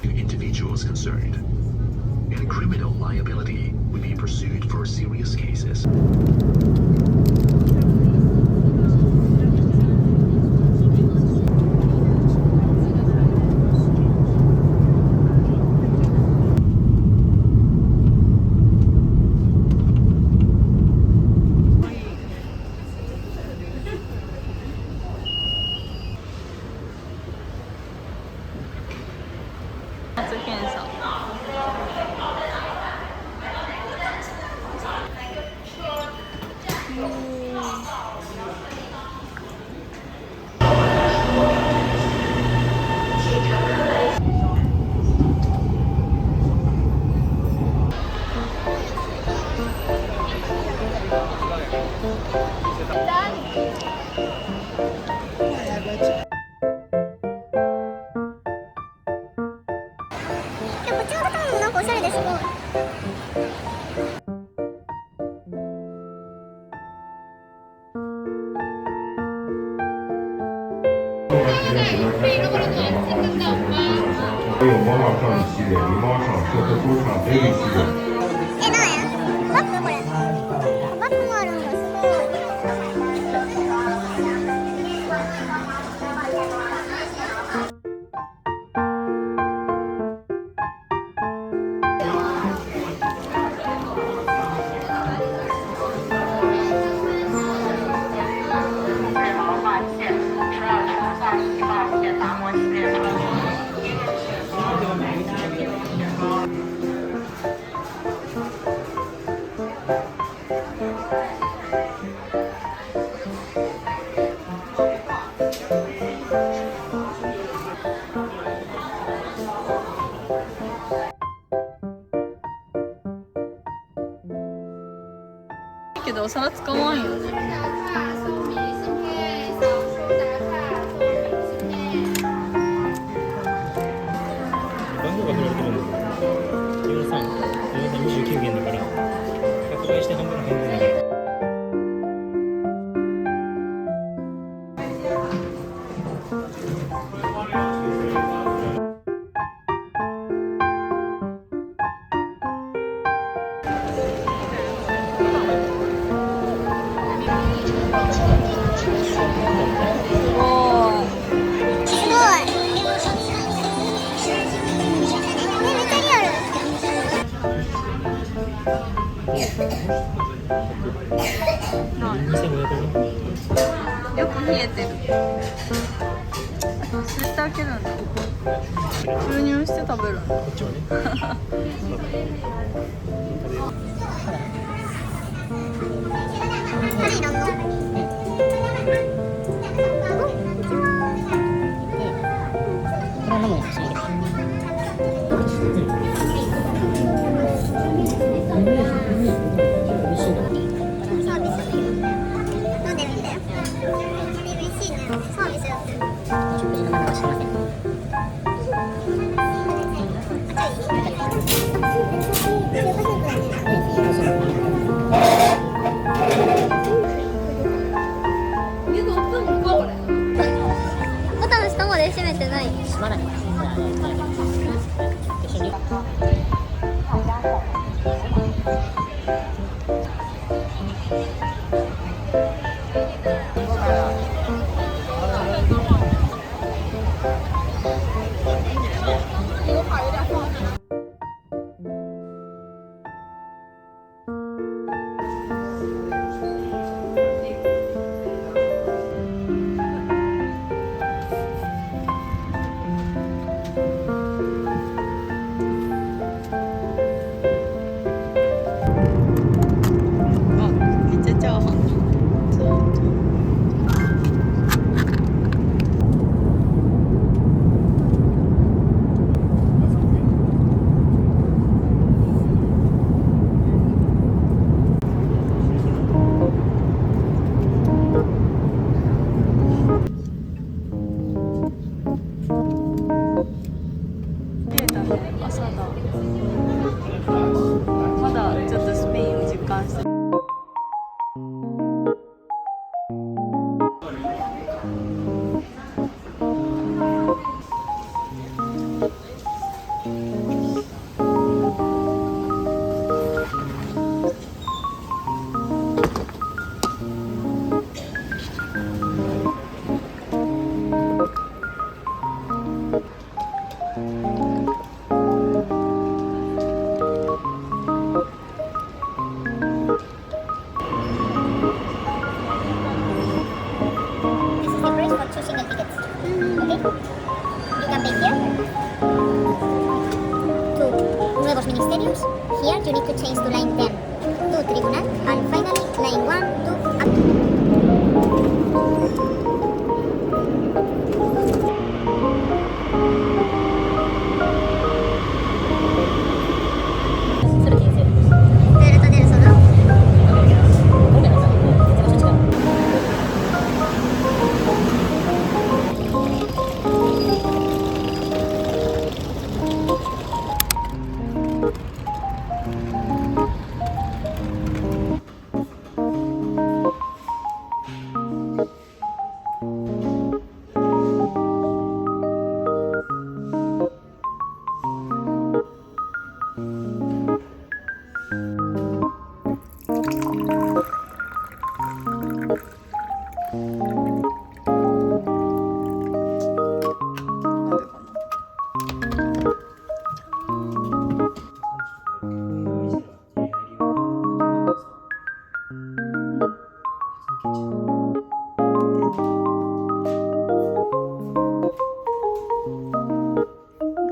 individuals concerned, and criminal liability would be pursued for serious cases. 検査。こっちの建物もなんかおしゃれですごい。还有魔法少女系列、狸猫场、车车猪场、baby 系列。なんや？バッグこれ。バッグもあるんだ。すごい。けどお皿使わんよね。番号が振られてるんだけど、4329元だから100倍して半分の半分だから。よく冷えてる。そうやって開けるんだ。注入して食べるんだ。こっちはね。何いらんの？食事のマナーはしてません。platforms. Here you need to change to line 10 to Tribunal, and finally line 1 to Delta del Sol.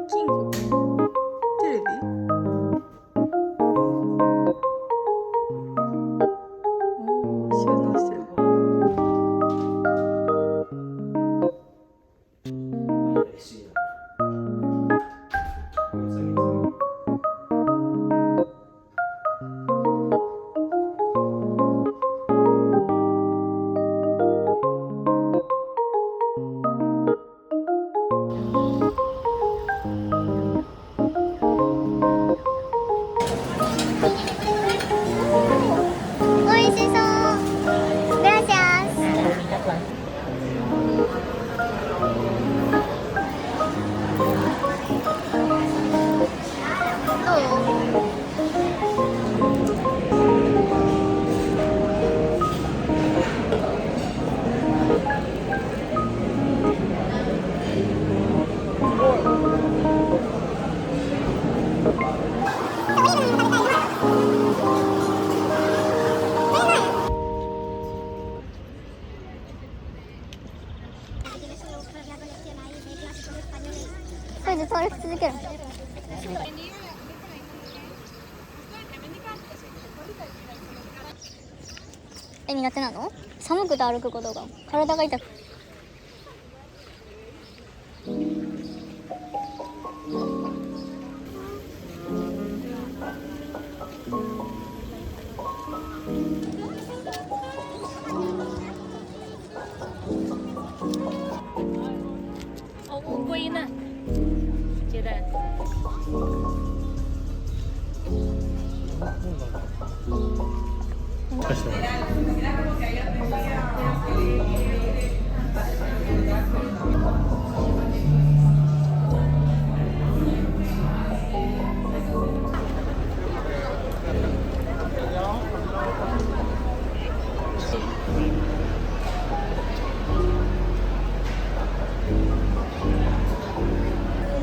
金庫テレビおー収納してるおいしそう。グラシアス。どう？これで登録続ける。苦手なの？寒くて歩くことが体が痛く。乌龟呢？觉得貸してもらう。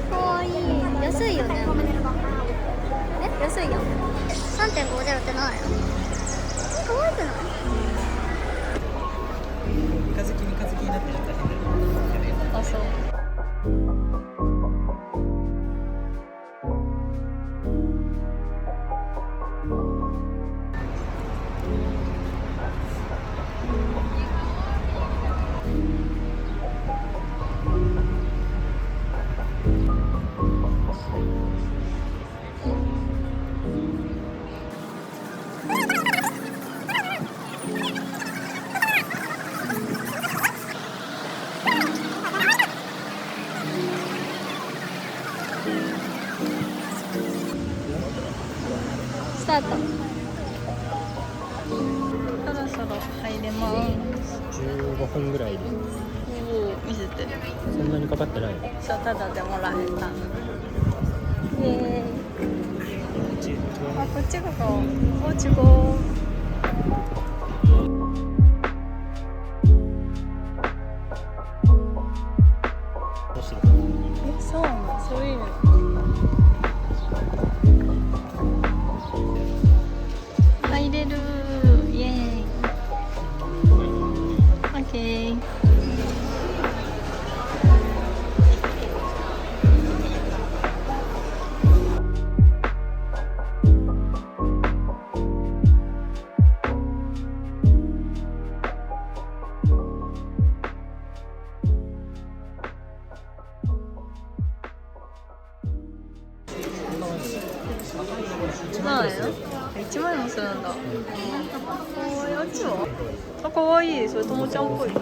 かわいい。安いよね。え、安いやん。3.50って何や。かわいくない？三日月になってちょっと変だ。あ、そう。スタート。そろそろ入れます。15分ぐらいで。おお、見せて。そんなにかかってない。そう、ただでもらえた。イエーイ。あ、こっちがこう。おちご。どうしてる？え、そうなの、そういうの。入れる。イエーイ。オッケー。万円1万円もするんだ。あっちはあ、かわいい。それともちゃんっぽい。こ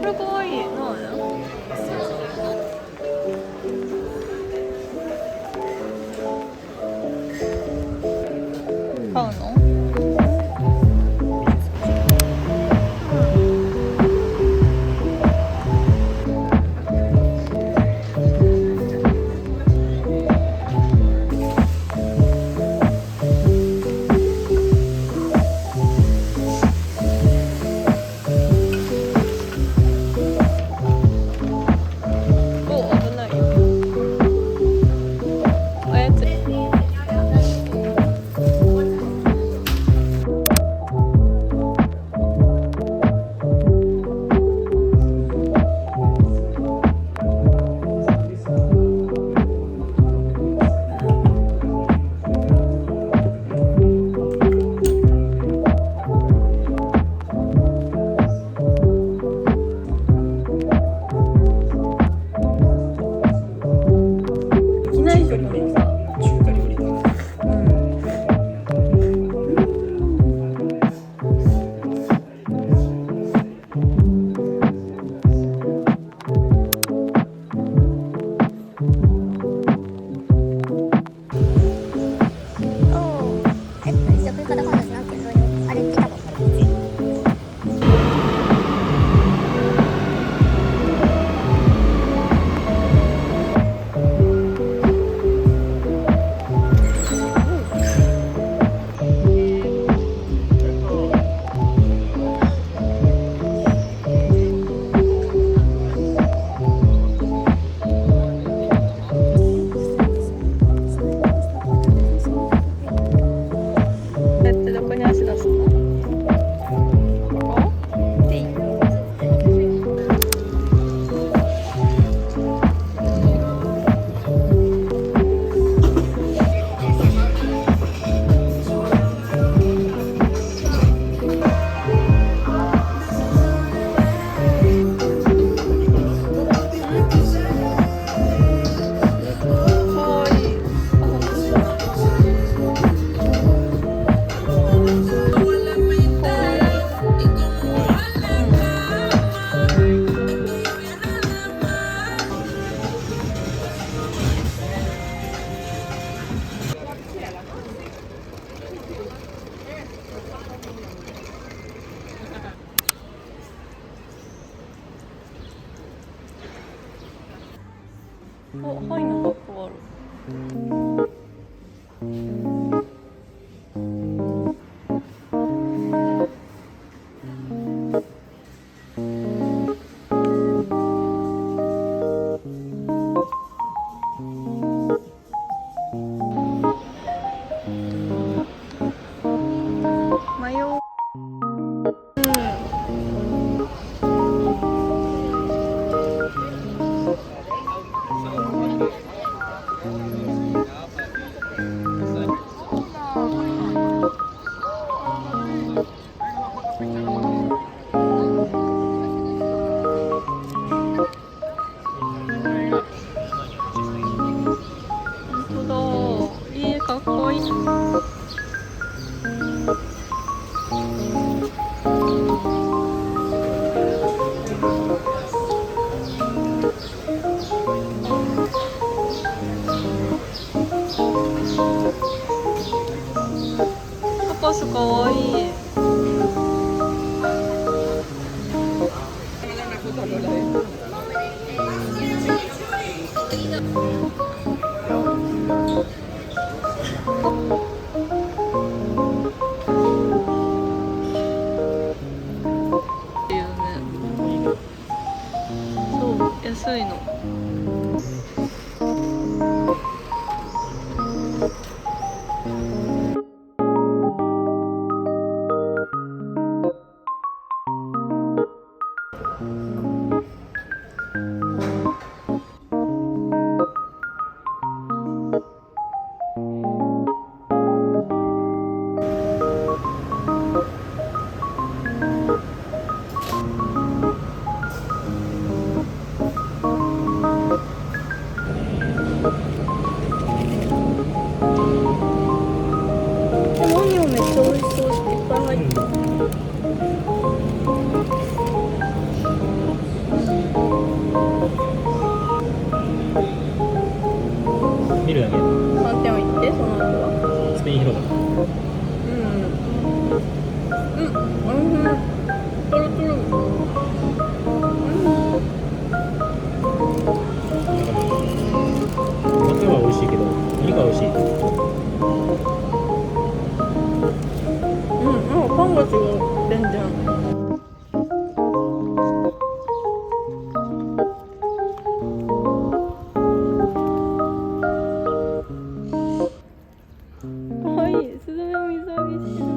れかわいい。何円買うの？お、危ないよ。操り。いきなり中華料理だ。一応食い方今度なんていうのあれ見たことある。どこに足出すの？ここ？でいい。かわいい。お、ハイのバッグある。迷う。本当だ。いい、かっこいい。高さかわいい。安いの。見るだけ。3点を言って、その後は。スペイン広場。トロトロ。松は美味しいけど、お肉は美味しい。なんかパンが違う、全然。かわいい、スズメを水浴びしてる。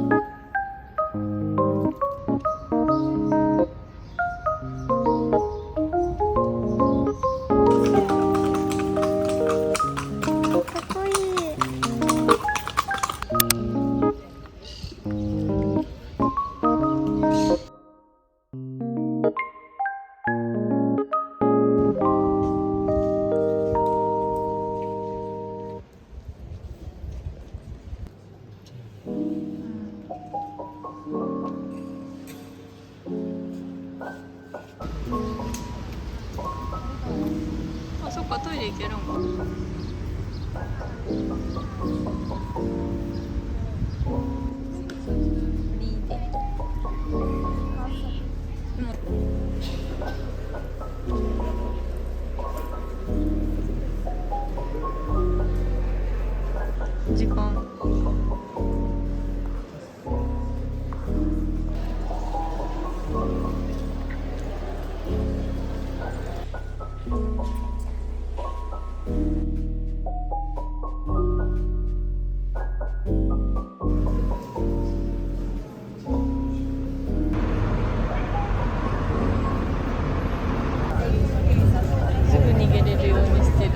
かっこいい。あ、そっか、トイレ行けるんか。時間。すぐ逃げれるようにしてる。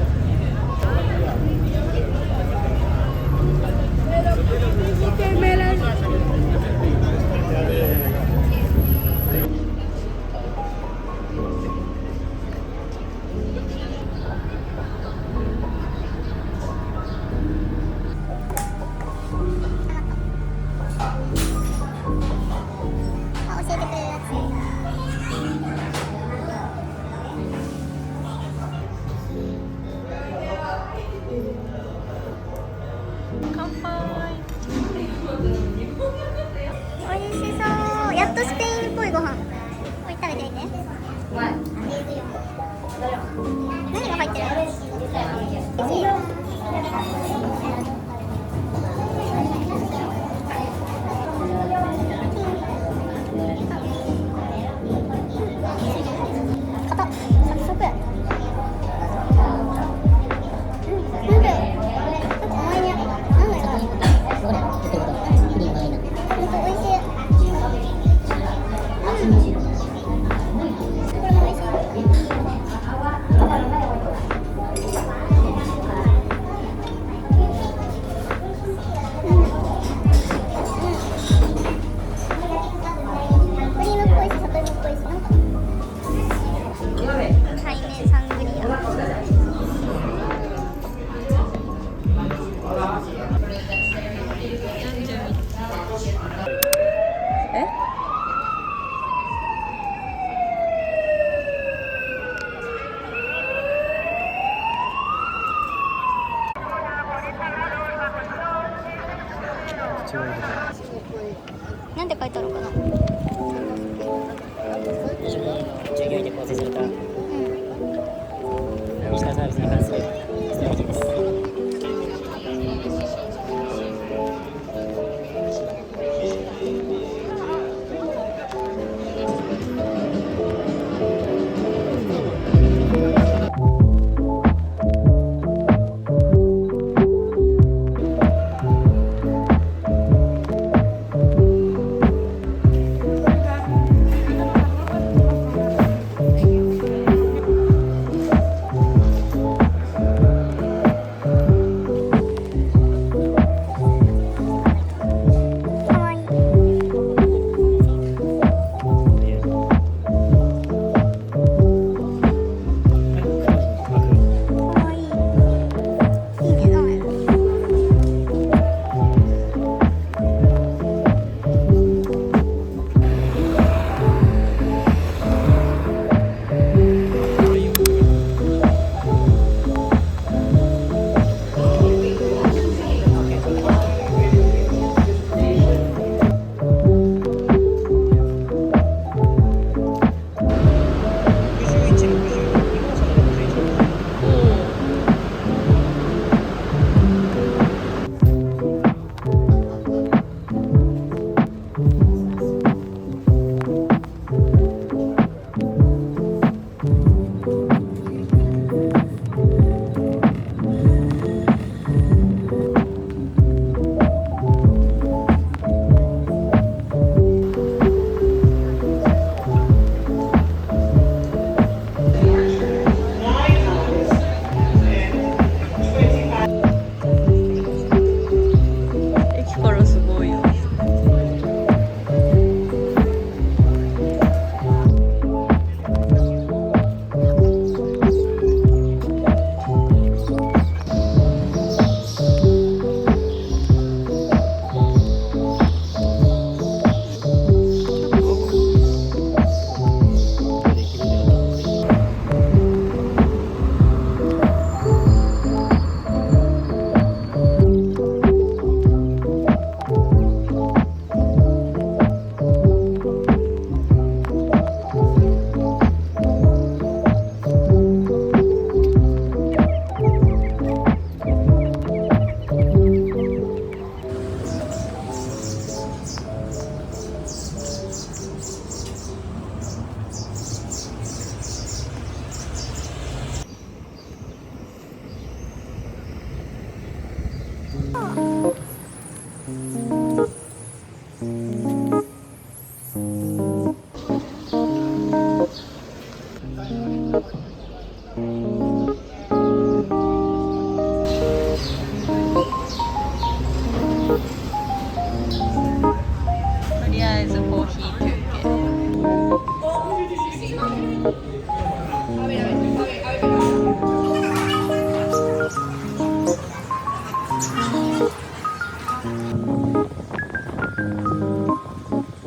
あ、教えてくれるや乾杯。つ。美味しそう。やっとスペインっぽいご飯。これ食べてみて。何が入ってる？美味しい。硬っ。サクサクや。なんだよ。甘いね。なんだよ。美味しい。これも美味しい。クリームっぽいし、里芋っぽいし、なんか。対面サングリア。え？なんて書いてあるかな。従業員で構成されたうん。西川サービスに関するストラテジーです。ことりあえずコーヒー休憩。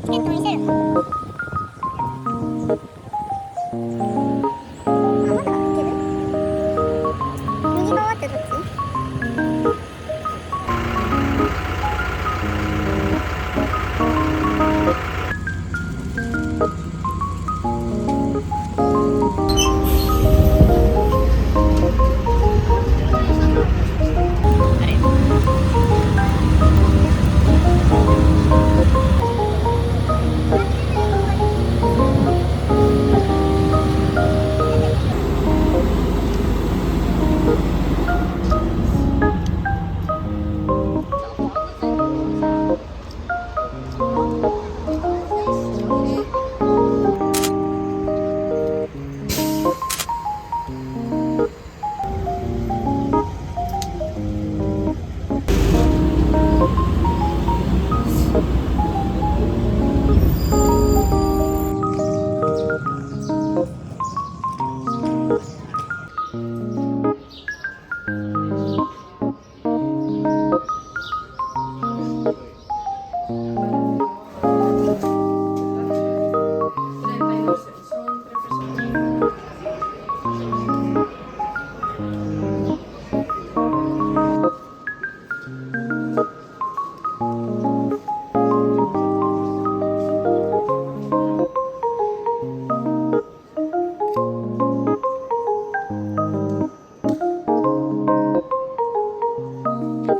チケット見せるの？あ、まだいける？右側ってどっち？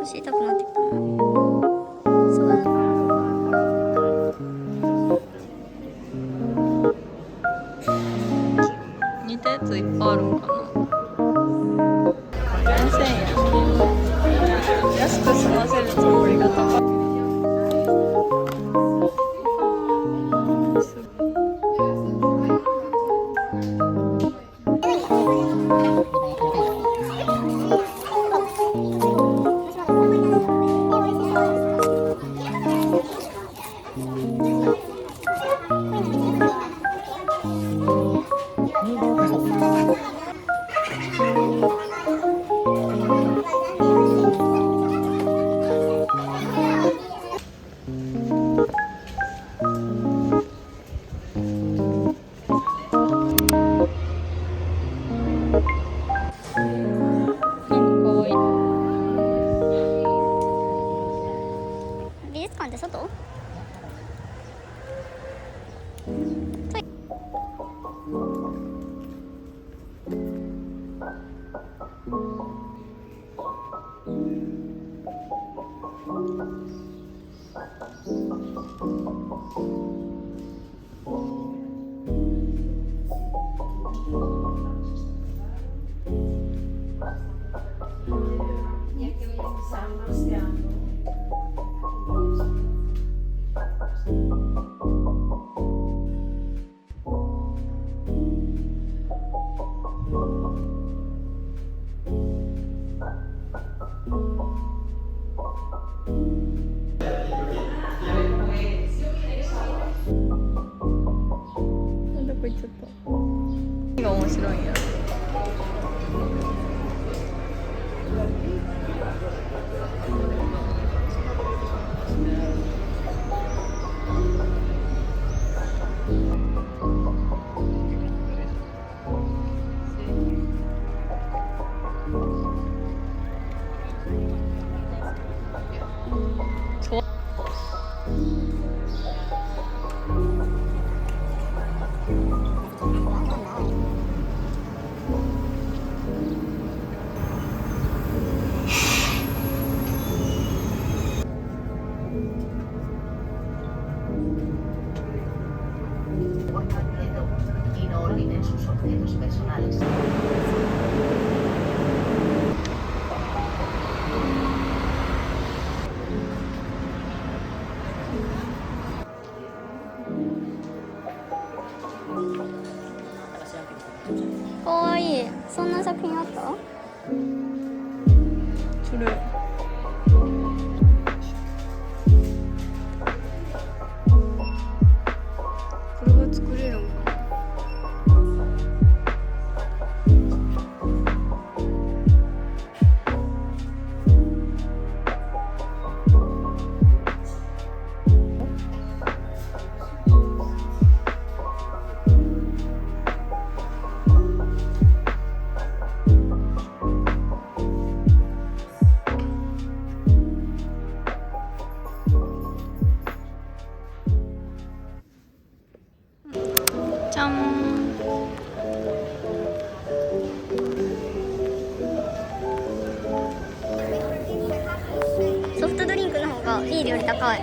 腰痛くなってきたな。そうだな。似たやついっぱいあるんかな。4000円。安く済ませるつもりが高い。美術館って外？どこ行っちゃった。何が面白いんやろ。y no olviden sus objetos personales. コわいい。そんな作品あった？それこれが作れるんかな。じゃん。ソフトドリンクの方がいい料理高い。